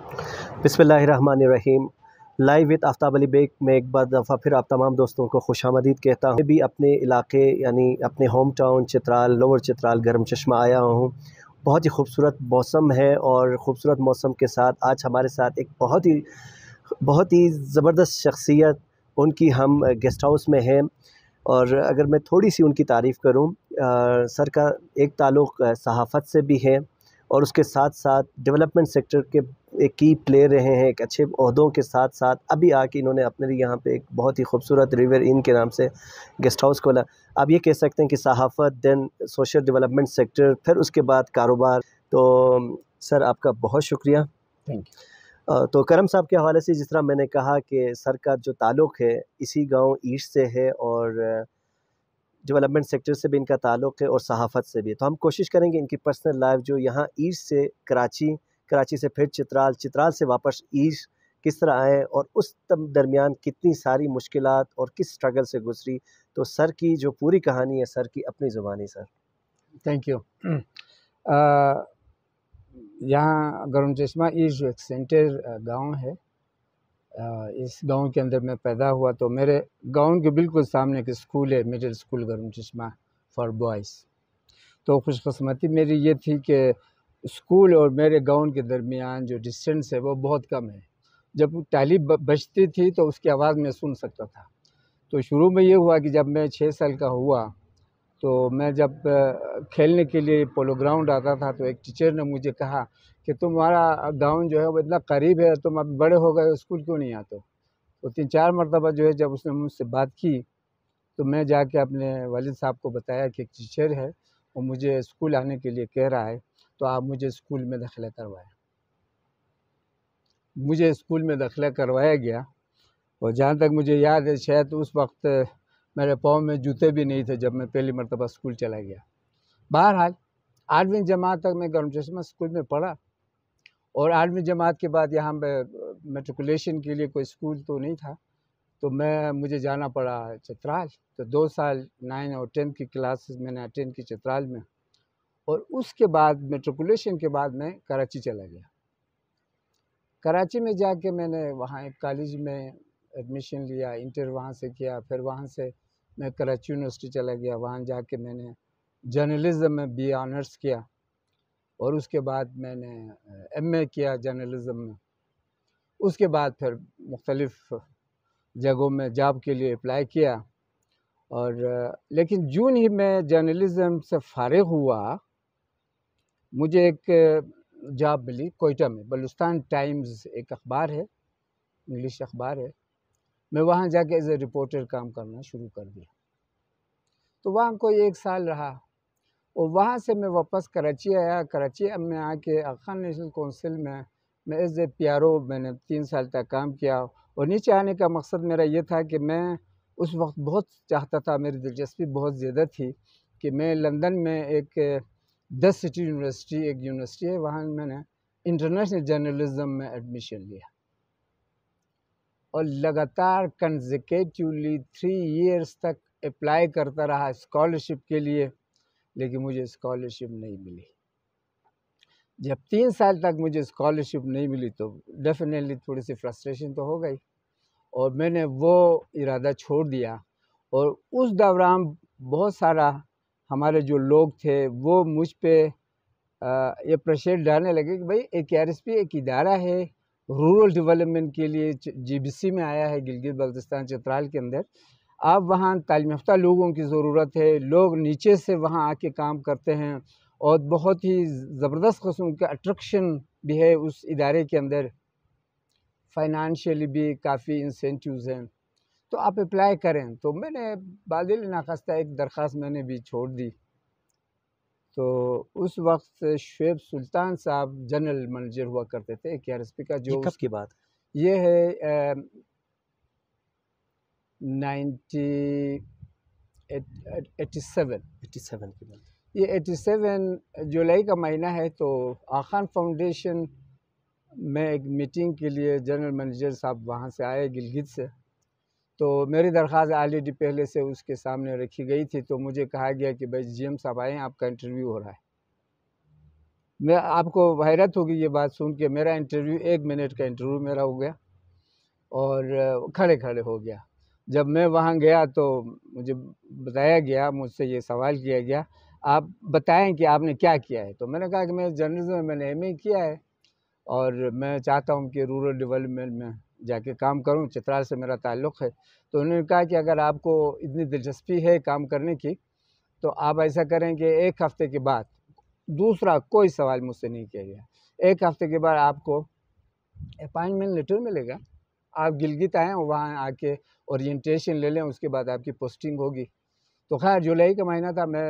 बिस्मिल्लाहिर्रहमानिर्रहीम। Live with Aftab Ali Baig में एक बार दफ़ा फिर आप तमाम दोस्तों को खुशामदीद कहता हूँ। मैं भी अपने इलाके यानी अपने home town Chitral, lower Chitral, गरम चश्मा आया हूँ। बहुत ही खूबसूरत मौसम है और ख़ूबसूरत मौसम के साथ आज हमारे साथ एक बहुत ही ज़बरदस्त शख्सियत, उनकी हम गेस्ट हाउस में हैं। और अगर मैं थोड़ी सी उनकी तारीफ़ करूँ, सर का एक ताल्लुक़ सहाफ़त से भी है और उसके साथ साथ डेवलपमेंट सेक्टर के एक की प्ले रहे हैं। एक अच्छे ओहदों के साथ साथ अभी आके इन्होंने अपने लिए यहाँ पे एक बहुत ही खूबसूरत रिवर इन के नाम से गेस्ट हाउस खोला। आप ये कह सकते हैं कि सहाफ़त, देन सोशल डेवलपमेंट सेक्टर, फिर उसके बाद कारोबार। तो सर आपका बहुत शुक्रिया। Thank you. तो करम साहब के हवाले से जिस तरह मैंने कहा कि सर का जो ताल्लुक़ है इसी गांव ईस्ट से है और डेवलपमेंट सेक्टर से भी इनका ताल्लुक़ है और सहाफ़त से भी। तो हम कोशिश करेंगे इनकी पर्सनल लाइफ जो यहाँ ईस्ट से कराची, कराची से फिर चित्राल, चित्राल से वापस ईस्ट किस तरह आए और उस दरमियान कितनी सारी मुश्किलात और किस स्ट्रगल से गुजरी। तो सर की जो पूरी कहानी है सर की अपनी ज़ुबानी। Sir thank you. यहाँ गरम चश्मा ईस्ट एक सेंटर गांव है। इस गांव के अंदर मैं पैदा हुआ। तो मेरे गांव के बिल्कुल सामने एक स्कूल है, मिडिल स्कूल गरम चश्मा फॉर बॉयज़। तो खुशकिस्मती मेरी ये थी कि स्कूल और मेरे गांव के दरमियान जो डिस्टेंस है वो बहुत कम है। जब टाली बजती थी तो उसकी आवाज़ मैं सुन सकता था। तो शुरू में ये हुआ कि जब मैं 6 साल का हुआ तो मैं जब खेलने के लिए पोलो ग्राउंड आता था तो एक टीचर ने मुझे कहा कि तुम्हारा गांव जो है वो इतना करीब है, तुम अब बड़े हो गए, स्कूल क्यों नहीं आते हो। तो 3-4 मरतबा जो है जब उसने मुझसे बात की तो मैं जाके अपने वालिद साहब को बताया कि एक टीचर है वो मुझे स्कूल आने के लिए कह रहा है, तो आप मुझे स्कूल में दाखिला करवाएं। मुझे स्कूल में दाखिला करवाया गया और जहाँ तक मुझे याद है शायद उस वक्त मेरे पाँव में जूते भी नहीं थे जब मैं पहली मरतबा स्कूल चला गया। बहरहाल 8वीं जमात तक मैं गरम चश्मा स्कूल में पढ़ा और 8वीं जमात के बाद यहाँ पे मेट्रिकुलेशन के लिए कोई स्कूल तो नहीं था, तो मुझे जाना पड़ा चित्राल। तो 2 साल 9 और 10 की क्लासेस मैंने अटेंड की चित्राल में और उसके बाद मेट्रिकुलेशन के बाद मैं कराची चला गया। कराची में जाके मैंने वहाँ एक कॉलेज में एडमिशन लिया, इंटर वहाँ से किया। फिर वहाँ से मैं कराची यूनिवर्सिटी चला गया, वहाँ जाके मैंने जर्नलिज़म में बी ऑनर्स किया और उसके बाद मैंने एमए किया जर्नलिज़म में। उसके बाद फिर मुख्तलिफ़ जगहों में जॉब के लिए अप्लाई किया और लेकिन जून ही मैं जर्नलिज़म से फ़ारिग हुआ, मुझे एक जॉब मिली कोयटा में। बलूचिस्तान टाइम्स एक अखबार है, इंग्लिश अखबार है। मैं वहाँ जाके एज ए रिपोर्टर काम करना शुरू कर दिया। तो वहाँ कोई 1 साल रहा और वहाँ से मैं वापस कराची आया। कराची अब मैं आके खान नेशनल काउंसिल में मैं एज ए PRO मैंने 3 साल तक काम किया। और नीचे आने का मकसद मेरा ये था कि मैं उस वक्त बहुत चाहता था, मेरी दिलचस्पी बहुत ज़्यादा थी कि मैं लंदन में एक 10 सिटी यूनिवर्सिटी एक यूनिवर्सिटी है, वहाँ मैंने इंटरनेशनल जर्नलिज़म में एडमिशन लिया और लगातार कंसेक्यूटिवली 3 ईयर्स तक अप्लाई करता रहा स्कॉलरशिप के लिए, लेकिन मुझे स्कॉलरशिप नहीं मिली। जब 3 साल तक मुझे स्कॉलरशिप नहीं मिली तो डेफिनेटली थोड़ी सी फ्रस्ट्रेशन तो हो गई और मैंने वो इरादा छोड़ दिया। और उस दौरान बहुत सारा हमारे जो लोग थे वो मुझ पे ये प्रेशर डालने लगे कि भाई एक RSP एक इदारा है रूरल डेवलपमेंट के लिए, GBC में आया है गिलगित बल्तिस्तान चित्राल के अंदर। अब वहाँ तालीम याफ्ता लोगों की ज़रूरत है, लोग नीचे से वहाँ आके काम करते हैं और बहुत ही ज़बरदस्त किस्म का अट्रैक्शन भी है उस इदारे के अंदर, फाइनेंशियली भी काफ़ी इंसेंटिव्स हैं, तो आप अप्लाई करें। तो मैंने बादिल नाखास्ता एक दरख्वास्त मैंने भी छोड़ दी। तो उस वक्त शुएब सुल्तान साहब जनरल मैनेजर हुआ करते थे KRSP का। जो कब की बात? ये है 1987 की बात। ये 87 जुलाई का महीना है। तो आखान फाउंडेशन में एक मीटिंग के लिए जनरल मैनेजर साहब वहाँ से आए गिलगित से। तो मेरी दरख्वास्त ऑलरेडी पहले से उसके सामने रखी गई थी। तो मुझे कहा गया कि भाई GM साहब आए, आपका इंटरव्यू हो रहा है। میں آپ کو حیرت ہوگی یہ بات سن کے، میرا انٹرویو 1 منٹ کا انٹرویو میرا ہو گیا اور کھڑے کھڑے ہو گیا۔ جب میں وہاں گیا تو مجھے بتایا گیا، مجھ سے یہ سوال کیا گیا آپ بتائیں کہ آپ نے کیا کیا ہے، تو میں نے کہا کہ میں جرنلزم میں نے ایم اے کیا ہے اور میں چاہتا ہوں کہ رورل ڈیولپمنٹ میں جا کے کام کروں، چترال سے میرا تعلق ہے۔ تو انہوں نے کہا کہ اگر آپ کو اتنی دلچسپی ہے کام کرنے کی تو آپ ایسا کریں کہ 1 ہفتے کے بعد، دوسرا کوئی سوال مجھ سے نہیں کیا گیا، 1 ہفتے کے بعد آپ کو اپائنٹمنٹ لیٹر ملے گا، آپ گلگت آئیں، وہاں آ کے اورینٹیشن لے لیں، اس کے بعد آپ کی پوسٹنگ ہوگی۔ تو خیر جولائی کا مہینہ تھا، میں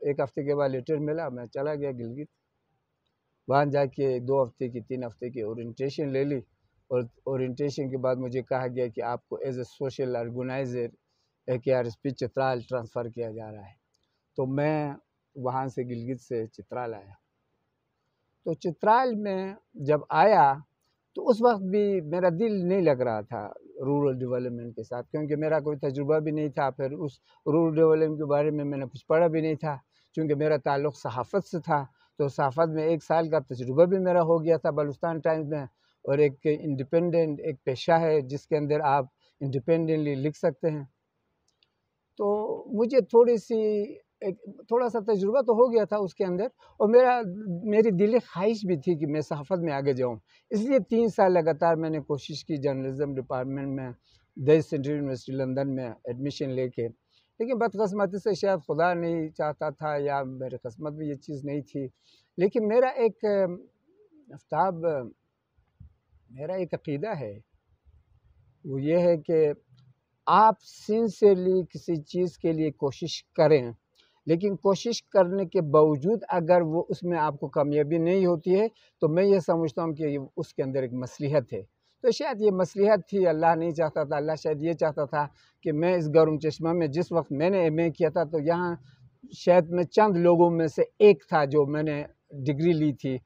1 ہفتے کے بعد لیٹر ملا، میں چلا گیا گلگت، وہاں جا کے 2 ہفتے کی 3 ہفتے کی اورینٹیشن لے لی، اور اورینٹیشن کے بعد مجھے کہا گیا کہ آپ کو as a social organiser AKRSP Chitral transfer کیا جا رہا ہے۔ تو میں وہاں سے گلگت سے چترال آیا۔ تو چترال میں جب آیا تو اس وقت بھی میرا دل نہیں لگ رہا تھا رورل ڈیولپمنٹ کے ساتھ، کیونکہ میرا کوئی تجربہ بھی نہیں تھا، پھر اس رورل ڈیولپمنٹ کے بارے میں نے کچھ پڑھا بھی نہیں تھا، چونکہ میرا تعلق صحافت سے تھا۔ تو صحافت میں 1 سال کا تجربہ بھی میرا ہو گیا تھا بلوچستان ٹائمز میں، اور ایک انڈیپینڈنٹ ایک پیشہ ہے جس کے اندر آپ انڈیپینڈنٹلی لکھ سکتے ہیں۔ تو مجھے تھوڑا سا تجربہ تو ہو گیا تھا اس کے اندر، اور میری دلی خواہش بھی تھی کہ میں صحافت میں آگے جاؤں، اس لیے 3 سال لگاتار میں نے کوشش کی جرنلزم ڈپارٹمنٹ میں دیش سینٹرل یونیورسٹی لندن میں ایڈمیشن لے کے، لیکن بدقسمتی سے شاید خدا نہیں چاہتا تھا یا میری قسمت میں یہ چیز نہیں تھی، لیکن میرا ایک عقیدہ ہے، وہ یہ ہے کہ آپ سنسیئرلی کسی چیز کے لیے کوشش کریں، لیکن کوشش کرنے کے باوجود اگر وہ اس میں آپ کو کامیابی نہیں ہوتی ہے تو میں یہ سمجھتا ہوں کہ اس کے اندر ایک مصلحت ہے۔ تو شاید یہ مصلحت تھی، اللہ نہیں چاہتا تھا، اللہ شاید یہ چاہتا تھا کہ میں اس گرم چشمہ میں جس وقت میں نے ایم اے کیا تھا تو یہاں شاید میں چند لوگوں میں سے ایک تھا جو میں نے ڈگری لی تھی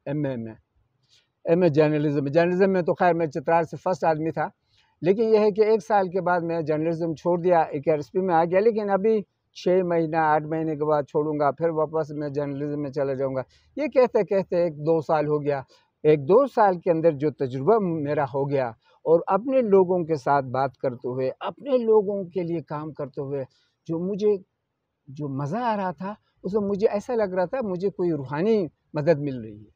ایم اے جرنلزم میں، تو خیر میں چترال سے فرسٹ آدمی تھا، لیکن یہ ہے کہ 1 سال کے بعد میں جرنلزم چھوڑ دیا، AKRSP میں آ گیا، لیکن ابھی 6 مہینہ 8 مہینے کے بعد چھوڑوں گا، پھر واپس میں جرنلزم میں چلا جاؤں گا۔ یہ کہتے کہتے 1-2 سال ہو گیا، 1-2 سال کے اندر جو تجربہ میرا ہو گیا، اور اپنے لوگوں کے ساتھ بات کرتے ہوئے، اپنے لوگوں کے لیے کام کرتے ہوئے جو مزہ آ رہا تھا، اس میں مجھے ایسا لگ رہا تھا مجھے کوئی روحانی مدد مل رہی ہے۔